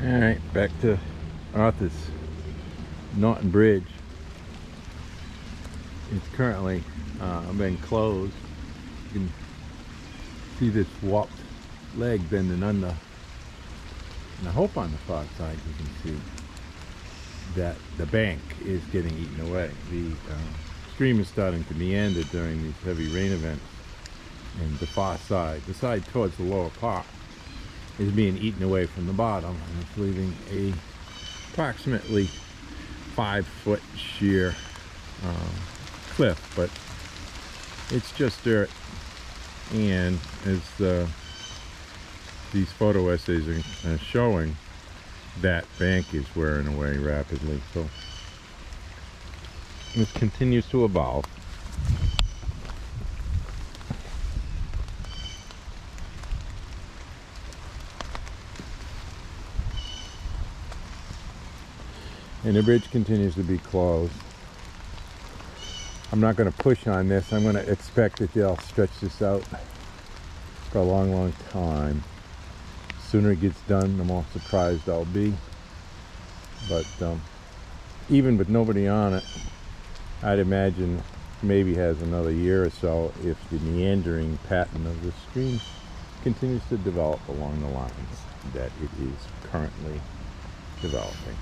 Alright, back to Arthur's Norton Bridge. It's currently been closed. You can see this warped leg bending under. And I hope on the far side you can see that the bank is getting eaten away. The stream is starting to meander during these heavy rain events. And the far side, the side towards the lower part, is being eaten away from the bottom, and it's leaving a approximately 5-foot sheer cliff, but it's just dirt. And as these photo essays are showing, that bank is wearing away rapidly, so it continues to evolve. And the bridge continues to be closed. I'm not going to push on this. I'm going to expect that they'll stretch this out for a long, long time. The sooner it gets done, the more surprised I'll be. But even with nobody on it, I'd imagine maybe has another year or so if the meandering pattern of the stream continues to develop along the lines that it is currently developing.